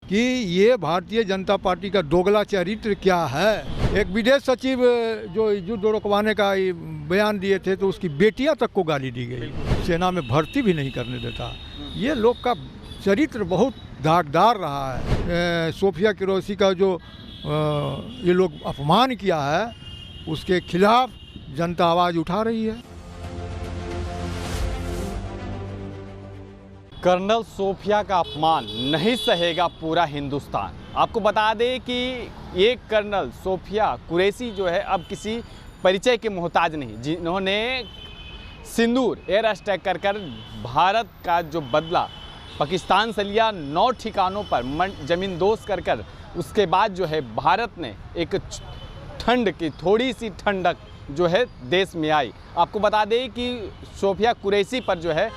कि ये भारतीय जनता पार्टी का दोगला चरित्र क्या है। एक विदेश सचिव जो युद्ध रोकवाने का बयान दिए थे तो उसकी बेटियां तक को गाली दी गई, सेना में भर्ती भी नहीं करने देता। ये लोग का चरित्र बहुत दागदार रहा है। सोफिया कुरैशी का जो ये लोग अपमान किया है उसके खिलाफ जनता आवाज़ उठा रही है। कर्नल सोफिया का अपमान नहीं सहेगा पूरा हिंदुस्तान। आपको बता दें कि ये कर्नल सोफिया कुरैशी जो है अब किसी परिचय के मोहताज नहीं, जिन्होंने सिंदूर एयर स्ट्राइक कर भारत का जो बदला पाकिस्तान से लिया, 9 ठिकानों पर ज़मींदोज़ कर उसके बाद जो है भारत ने एक ठंड की थोड़ी सी ठंडक जो है देश में आई। आपको बता दें कि सोफिया कुरैशी पर जो है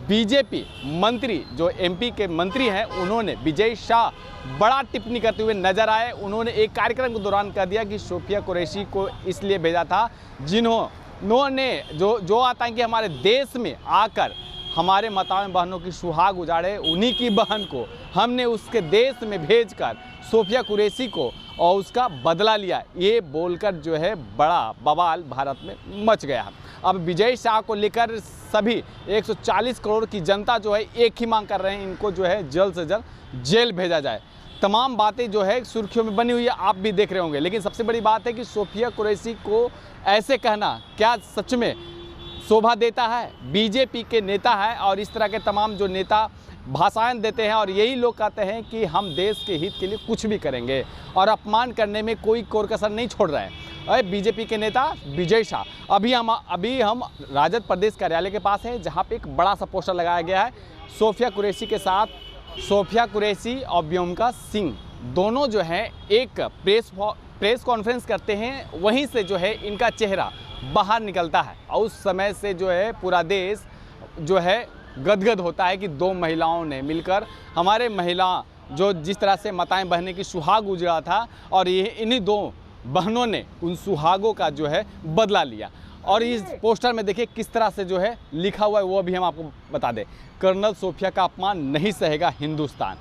बीजेपी मंत्री जो एमपी के मंत्री हैं उन्होंने विजय शाह बड़ा टिप्पणी करते हुए नजर आए। उन्होंने एक कार्यक्रम के दौरान कह दिया कि सोफिया कुरैशी को इसलिए भेजा था जिन्होंने जो आतंकी हमारे देश में आकर हमारे माताओं बहनों की सुहाग उजाड़े, उन्हीं की बहन को हमने उसके देश में भेजकर सोफिया कुरैशी को और उसका बदला लिया। ये बोलकर जो है बड़ा बवाल भारत में मच गया। अब विजय शाह को लेकर सभी 140 करोड़ की जनता जो है एक ही मांग कर रहे हैं, इनको जो है जल्द से जल्द जेल भेजा जाए। तमाम बातें जो है सुर्खियों में बनी हुई है, आप भी देख रहे होंगे। लेकिन सबसे बड़ी बात है कि सोफिया कुरैशी को ऐसे कहना क्या सच में शोभा देता है? बीजेपी के नेता है और इस तरह के तमाम जो नेता भाषाएं देते हैं और यही लोग कहते हैं कि हम देश के हित के लिए कुछ भी करेंगे और अपमान करने में कोई कोर कसर नहीं छोड़ रहे हैं। अरे बीजेपी के नेता विजय शाह, अभी हम राजद प्रदेश कार्यालय के पास हैं जहां पे एक बड़ा सा पोस्टर लगाया गया है सोफिया कुरैशी के साथ। सोफिया कुरैशी और व्योमिका सिंह दोनों जो हैं एक प्रेस कॉन्फ्रेंस करते हैं, वहीं से जो है इनका चेहरा बाहर निकलता है और उस समय से जो है पूरा देश जो है गदगद होता है कि दो महिलाओं ने मिलकर हमारे महिला जो जिस तरह से माताएं बहनें की सुहाग उजड़ा था और ये इन्हीं दो बहनों ने उन सुहागों का जो है बदला लिया। और इस पोस्टर में देखिए किस तरह से जो है लिखा हुआ है, वो भी हम आपको बता दें। कर्नल सोफिया का अपमान नहीं सहेगा हिंदुस्तान।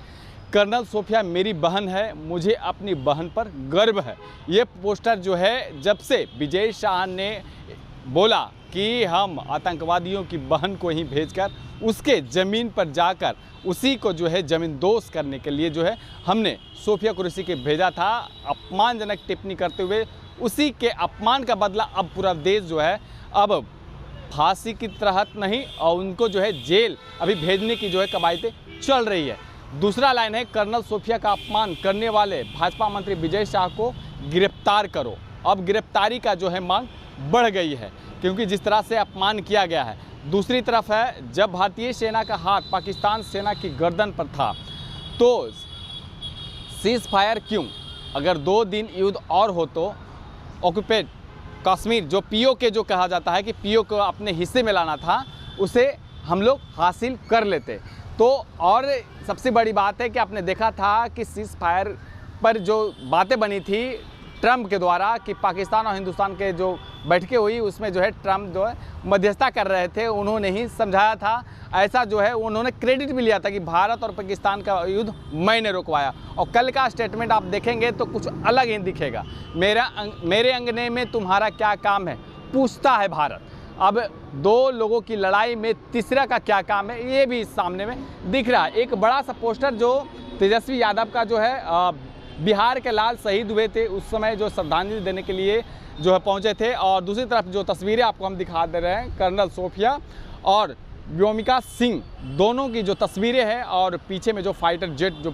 कर्नल सोफिया मेरी बहन है, मुझे अपनी बहन पर गर्व है। ये पोस्टर जो है जब से विजय शाह ने बोला कि हम आतंकवादियों की बहन को ही भेजकर उसके ज़मीन पर जाकर उसी को जो है ज़मींदोज़ करने के लिए जो है हमने सोफिया कुरैशी के भेजा था, अपमानजनक टिप्पणी करते हुए उसी के अपमान का बदला अब पूरा देश जो है अब फांसी की तहत नहीं और उनको जो है जेल अभी भेजने की जो है कवायदें चल रही है। दूसरा लाइन है कर्नल सोफिया का अपमान करने वाले भाजपा मंत्री विजय शाह को गिरफ्तार करो। अब गिरफ्तारी का जो है मांग बढ़ गई है क्योंकि जिस तरह से अपमान किया गया है। दूसरी तरफ है जब भारतीय सेना का हाथ पाकिस्तान सेना की गर्दन पर था तो सीज फायर क्यों? अगर 2 दिन युद्ध और हो तो ऑक्यूपेड कश्मीर जो पीओके जो कहा जाता है कि पीओके को अपने हिस्से में लाना था, उसे हम लोग हासिल कर लेते। तो और सबसे बड़ी बात है कि आपने देखा था कि सीज फायर पर जो बातें बनी थी ट्रंप के द्वारा कि पाकिस्तान और हिंदुस्तान के जो बैठकें हुई उसमें जो है ट्रंप जो है मध्यस्थता कर रहे थे, उन्होंने ही समझाया था। ऐसा जो है उन्होंने क्रेडिट भी लिया था कि भारत और पाकिस्तान का युद्ध मैंने रुकवाया। और कल का स्टेटमेंट आप देखेंगे तो कुछ अलग ही दिखेगा। मेरे अंगने में तुम्हारा क्या काम है, पूछता है भारत। अब 2 लोगों की लड़ाई में तीसरा का क्या काम है, ये भी सामने में दिख रहा है। एक बड़ा सा पोस्टर जो तेजस्वी यादव का जो है बिहार के लाल शहीद हुए थे उस समय जो श्रद्धांजलि देने के लिए जो है पहुंचे थे। और दूसरी तरफ जो तस्वीरें आपको हम दिखा दे रहे हैं कर्नल सोफिया और व्योमिका सिंह दोनों की जो तस्वीरें हैं और पीछे में जो फाइटर जेट जो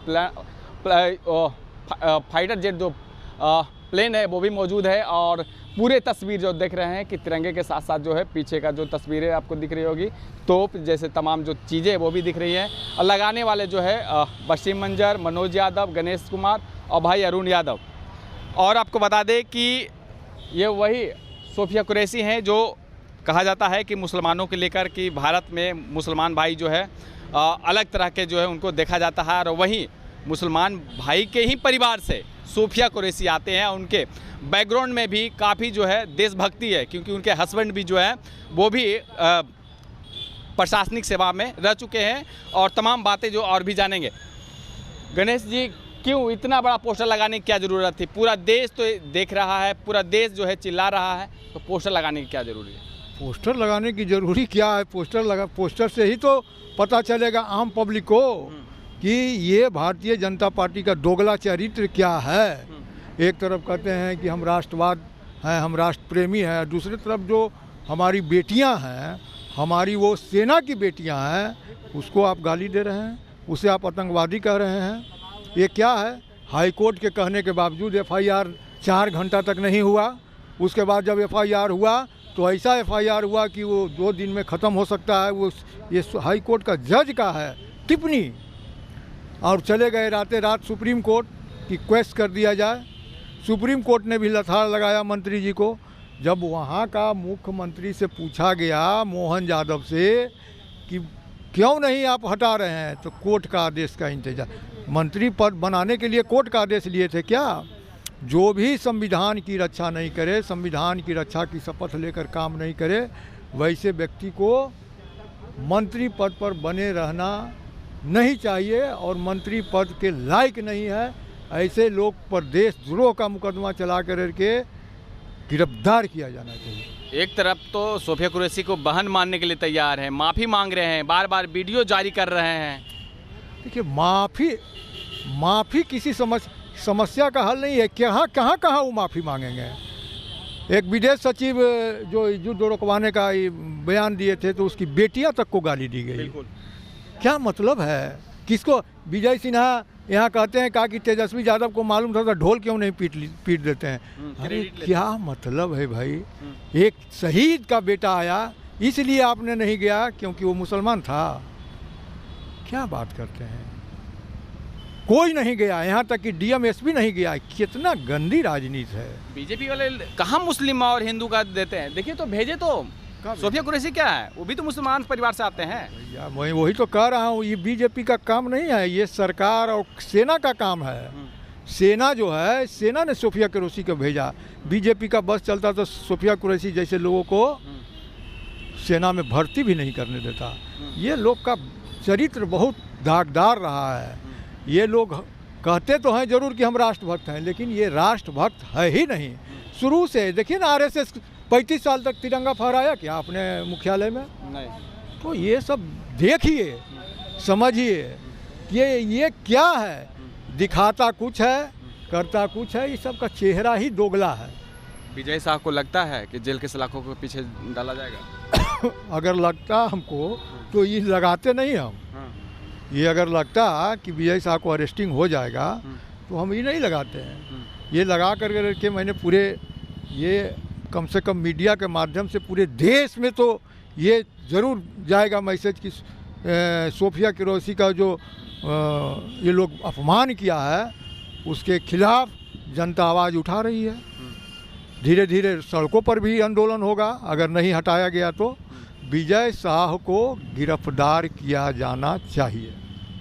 प्लेन है वो भी मौजूद है। और पूरे तस्वीर जो देख रहे हैं कि तिरंगे के साथ साथ जो है पीछे का जो तस्वीरें आपको दिख रही होगी, तोप जैसे तमाम जो चीज़ें वो भी दिख रही हैं। और लगाने वाले जो है वसीम मंजर, मनोज यादव, गणेश कुमार और भाई अरुण यादव। और आपको बता दें कि ये वही सोफिया कुरैशी हैं जो कहा जाता है कि मुसलमानों को लेकर कि भारत में मुसलमान भाई जो है अलग तरह के जो है उनको देखा जाता है और वहीं मुसलमान भाई के ही परिवार से सोफिया कुरैशी आते हैं। उनके बैकग्राउंड में भी काफ़ी जो है देशभक्ति है क्योंकि उनके हस्बैंड भी जो है वो भी प्रशासनिक सेवा में रह चुके हैं और तमाम बातें जो और भी जानेंगे। गणेश जी, क्यों इतना बड़ा पोस्टर लगाने की क्या ज़रूरत थी? पूरा देश तो देख रहा है, पूरा देश जो है चिल्ला रहा है, तो पोस्टर लगाने की क्या ज़रूरी है? पोस्टर लगाने की ज़रूरी क्या है? पोस्टर से ही तो पता चलेगा आम पब्लिक को कि ये भारतीय जनता पार्टी का दोगला चरित्र क्या है। एक तरफ कहते हैं कि हम राष्ट्रवाद हैं, हम राष्ट्र प्रेमी हैं, दूसरी तरफ जो हमारी बेटियां हैं, हमारी वो सेना की बेटियां हैं, उसको आप गाली दे रहे हैं, उसे आप आतंकवादी कह रहे हैं। ये क्या है? हाई कोर्ट के कहने के बावजूद एफआईआर 4 घंटा तक नहीं हुआ। उसके बाद जब एफआईआर हुआ तो ऐसा एफआईआर हुआ कि वो 2 दिन में ख़त्म हो सकता है। वो ये हाई कोर्ट का जज का है टिप्पणी, और चले गए रातें रात सुप्रीम कोर्ट की क्वेश्चन कर दिया जाए। सुप्रीम कोर्ट ने भी लथाड़ लगाया मंत्री जी को। जब वहाँ का मुख्यमंत्री से पूछा गया, मोहन यादव से, कि क्यों नहीं आप हटा रहे हैं, तो कोर्ट का आदेश का इंतजार। मंत्री पद बनाने के लिए कोर्ट का आदेश लिए थे क्या? जो भी संविधान की रक्षा नहीं करे, संविधान की रक्षा की शपथ लेकर काम नहीं करे, वैसे व्यक्ति को मंत्री पद पर बने रहना नहीं चाहिए और मंत्री पद के लायक नहीं है। ऐसे लोग पर देशद्रोह का मुकदमा चला करके गिरफ्तार किया जाना चाहिए। एक तरफ तो सोफिया कुरैशी को बहन मानने के लिए तैयार है, माफ़ी मांग रहे हैं, बार बार वीडियो जारी कर रहे हैं। देखिए, माफ़ी किसी समस्या का हल नहीं है। कहाँ वो माफ़ी मांगेंगे? एक विदेश सचिव जो युद्ध रोकवाने का बयान दिए थे, तो उसकी बेटियां तक को गाली दी गई। क्या मतलब है? किसको? विजय सिन्हा यहाँ कहते हैं कि तेजस्वी यादव को मालूम था तो ढोल क्यों नहीं पीट देते हैं। अरे क्या मतलब है भाई? एक शहीद का बेटा आया, इसलिए आपने नहीं गया क्योंकि वो मुसलमान था? क्या बात करते हैं? कोई नहीं गया, यहाँ तक कि डीएम एसपी नहीं गया। कितना गंदी राजनीति है। बीजेपी वाले कहाँ मुस्लिम और हिंदू का देते हैं? देखिए, तो भेजे तो सोफिया कुरैशी क्या है, वो भी तो मुसलमान परिवार से आते हैं। भैया मैं वही तो कह रहा हूँ, ये बीजेपी का काम नहीं है, ये सरकार और सेना का काम है। सेना जो है, सेना ने सोफिया कुरैशी को भेजा। बीजेपी का बस चलता तो सोफिया कुरैशी जैसे लोगों को सेना में भर्ती भी नहीं करने देता। ये लोग का चरित्र बहुत दागदार रहा है। ये लोग कहते तो हैं जरूर कि हम राष्ट्रभक्त हैं, लेकिन ये राष्ट्रभक्त है ही नहीं। शुरू से देखिए ना, आरएसएस 35 साल तक तिरंगा फहराया क्या अपने मुख्यालय में? नहीं। तो ये सब देखिए, समझिए कि ये क्या है। दिखाता कुछ है, करता कुछ है। ये सब का चेहरा ही दोगला है। विजय साहब को लगता है कि जेल के सलाखों के पीछे डाला जाएगा? अगर लगता हमको तो ये लगाते नहीं हम। ये अगर लगता कि विजय साहब को अरेस्टिंग हो जाएगा तो हम ये नहीं लगाते हैं। ये लगा करके मैंने पूरे, ये कम से कम मीडिया के माध्यम से पूरे देश में तो ये ज़रूर जाएगा मैसेज कि सोफिया कुरैशी का जो ये लोग अपमान किया है, उसके खिलाफ जनता आवाज़ उठा रही है। धीरे धीरे सड़कों पर भी आंदोलन होगा अगर नहीं हटाया गया तो। विजय शाह को गिरफ्तार किया जाना चाहिए।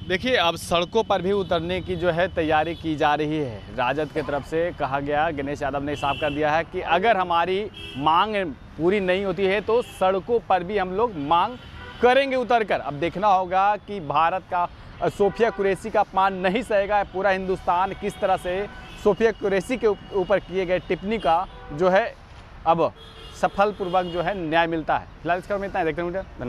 देखिए, अब सड़कों पर भी उतरने की जो है तैयारी की जा रही है। राजद की तरफ से कहा गया, गणेश यादव ने साफ कर दिया है कि अगर हमारी मांग पूरी नहीं होती है तो सड़कों पर भी हम लोग मांग करेंगे उतरकर। अब देखना होगा कि भारत का सोफिया कुरैशी का अपमान नहीं सहेगा पूरा हिंदुस्तान। किस तरह से सोफिया कुरैशी के ऊपर किए गए टिप्पणी का जो है अब सफलपूर्वक जो है न्याय मिलता है। फिलहाल इस खबर में इतना है। देखते हैं, धन्यवाद।